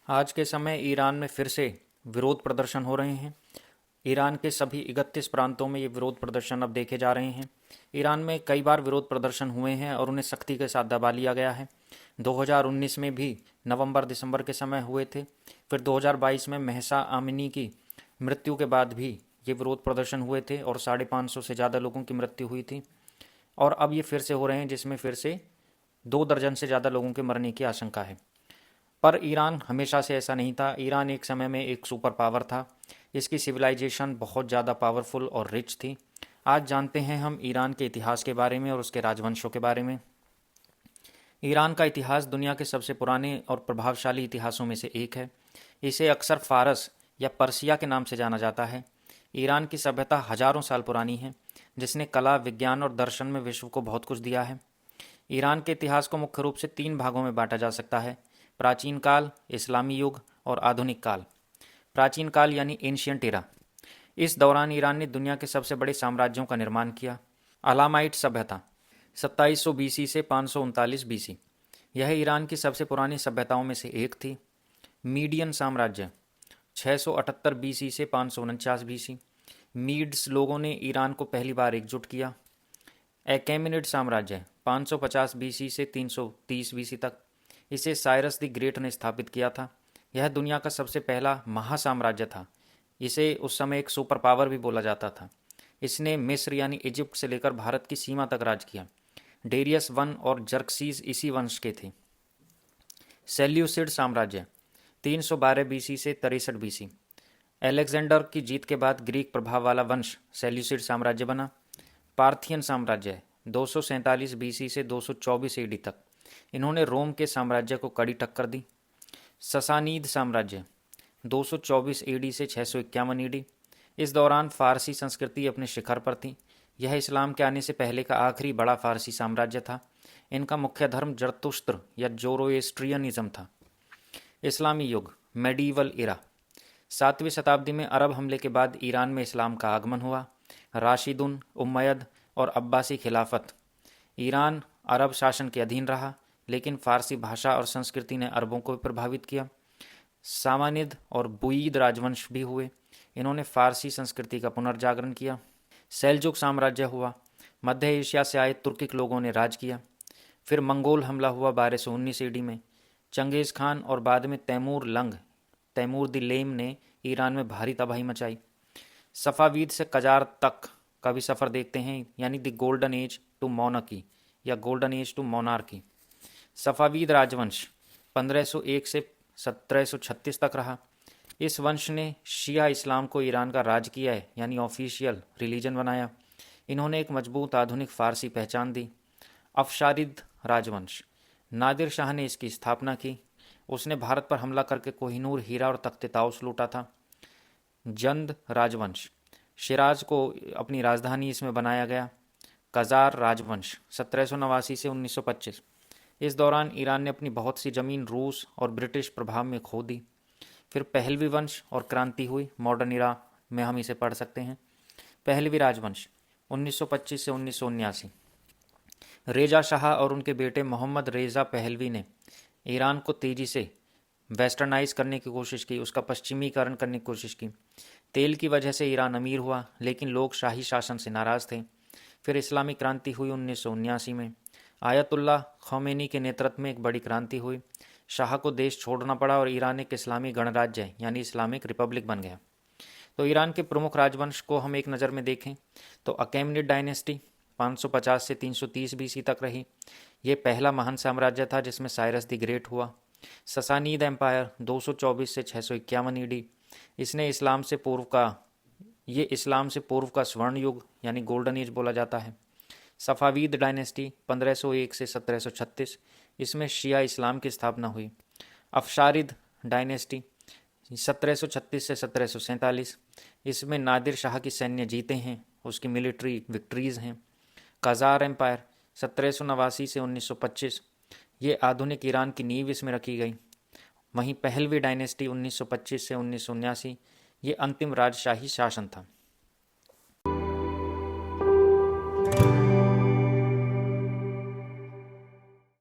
आज के समय ईरान में फिर से विरोध प्रदर्शन हो रहे हैं। ईरान के सभी 31 प्रांतों में ये विरोध प्रदर्शन अब देखे जा रहे हैं। ईरान में कई बार विरोध प्रदर्शन हुए हैं और उन्हें सख्ती के साथ दबा लिया गया है। 2019 में भी नवंबर दिसंबर के समय हुए थे। फिर 2022 में महसा आमिनी की मृत्यु के बाद भी ये विरोध प्रदर्शन हुए थे और 550 से ज़्यादा लोगों की मृत्यु हुई थी। और अब ये फिर से हो रहे हैं, जिसमें फिर से 2 दर्जन से ज़्यादा लोगों के मरने की आशंका है। पर ईरान हमेशा से ऐसा नहीं था। ईरान एक समय में एक सुपर पावर था। इसकी सिविलाइजेशन बहुत ज़्यादा पावरफुल और रिच थी। आज जानते हैं हम ईरान के इतिहास के बारे में और उसके राजवंशों के बारे में। ईरान का इतिहास दुनिया के सबसे पुराने और प्रभावशाली इतिहासों में से एक है। इसे अक्सर फारस या पर्सिया के नाम से जाना जाता है। ईरान की सभ्यता हजारों साल पुरानी है, जिसने कला, विज्ञान और दर्शन में विश्व को बहुत कुछ दिया है। ईरान के इतिहास को मुख्य रूप से 3 भागों में बांटा जा सकता है: प्राचीन काल, इस्लामी युग और आधुनिक काल। प्राचीन काल यानी एंशियंट एरा। इस दौरान ईरान ने दुनिया के सबसे बड़े साम्राज्यों का निर्माण किया। अलामाइट सभ्यता 2700 बीसी से 539 बीसी, यह ईरान की सबसे पुरानी सभ्यताओं में से एक थी। मीडियन साम्राज्य 678 बीसी से 549 बीसी, मीड्स लोगों ने ईरान को पहली बार एकजुट किया। एकेमिनिड साम्राज्य 550 बीसी से 330 बीसी तक, इसे साइरस द ग्रेट ने स्थापित किया था। यह दुनिया का सबसे पहला महासाम्राज्य था। इसे उस समय एक सुपर पावर भी बोला जाता था। इसने मिस्र यानी इजिप्ट से लेकर भारत की सीमा तक राज किया। डेरियस वन और जर्कसीज इसी वंश के थे। सेल्यूसिड साम्राज्य 312 बीसी से 63 बीसी, अलेक्जेंडर की जीत के बाद ग्रीक प्रभाव वाला वंश सेल्यूसिड साम्राज्य बना। पार्थियन साम्राज्य 247 बीसी से 224 ईडी तक, इन्होंने रोम के साम्राज्य को कड़ी टक्कर दी। ससानीद साम्राज्य 224 ईडी से 651 ईडी, इस दौरान फारसी संस्कृति अपने शिखर पर थी। यह इस्लाम के आने से पहले का आखिरी बड़ा फारसी साम्राज्य था। इनका मुख्य धर्म जरतुस्त्र या जोरोएस्ट्रियनिज्म था। इस्लामी युग मेडिवल इरा 7वीं शताब्दी में अरब हमले के बाद ईरान में इस्लाम का आगमन हुआ। राशिदुन, उम्मयद और अब्बासी खिलाफत। ईरान अरब शासन के अधीन रहा, लेकिन फारसी भाषा और संस्कृति ने अरबों को प्रभावित किया। सामानिद और बुईद राजवंश भी हुए, इन्होंने फारसी संस्कृति का पुनर्जागरण किया। सेल्जुक साम्राज्य हुआ, मध्य एशिया से आए तुर्किक लोगों ने राज किया। फिर मंगोल हमला हुआ 1219 ईडी में। चंगेज़ खान और बाद में तैमूर द लेम ने ईरान में भारी तबाही मचाई। सफ़ावीद से कजार तक का भी सफ़र देखते हैं, यानी the golden age to monarchy या golden age to monarchy. Safavid राजवंश 1501 से 1736 तक रहा। इस वंश ने शिया इस्लाम को ईरान का राजकीय यानी ऑफिशियल रिलीजन बनाया। इन्होंने एक मजबूत आधुनिक फारसी पहचान दी। अफशारिद राजवंश, नादिर शाह ने इसकी स्थापना की। उसने भारत पर हमला करके कोहिनूर हीरा और तख्त ताउस लूटा था। जंद राजवंश, शिराज को अपनी राजधानी इसमें बनाया गया। कजार राजवंश 1789 से 1925, इस दौरान ईरान ने अपनी बहुत सी ज़मीन रूस और ब्रिटिश प्रभाव में खो दी। फिर पहलवी वंश और क्रांति हुई। मॉडर्न इरा में हम इसे पढ़ सकते हैं। पहलवी राजवंश 1925 से 1979, रेजा शाह और उनके बेटे मोहम्मद रेजा पहलवी ने ईरान को तेज़ी से वेस्टर्नाइज करने की कोशिश की, उसका पश्चिमीकरण करने की कोशिश की। तेल की वजह से ईरान अमीर हुआ, लेकिन लोग शाही शासन से नाराज़ थे। फिर इस्लामी क्रांति हुई 1979 में। आयतुल्लाह खौमेनी के नेतृत्व में एक बड़ी क्रांति हुई। शाह को देश छोड़ना पड़ा और ईरान एक इस्लामी गणराज्य यानी इस्लामिक रिपब्लिक बन गया। तो ईरान के प्रमुख राजवंश को हम एक नज़र में देखें तो अकेमनिड डायनेस्टी 550 से 330 बीसी तक रही। ये पहला महान साम्राज्य था जिसमें साइरस द ग्रेट हुआ। ससानीद एम्पायर 224 से 651 ईडी, इसने इस्लाम से पूर्व का स्वर्ण युग यानी गोल्डन एज बोला जाता है। सफ़ावीद डायनेस्टी 1501 से 1736, इसमें शिया इस्लाम की स्थापना हुई। अफशारिद डायनेस्टी 1736 से 1747, इसमें नादिर शाह की सैन्य जीतें हैं, उसकी मिलिट्री विक्ट्रीज़ हैं। कजार एम्पायर 1789 से 1925, ये आधुनिक ईरान की नींव इसमें रखी गई। वहीं पहलवी डायनेस्टी 1925 से 1979, ये अंतिम राजशाही शासन था।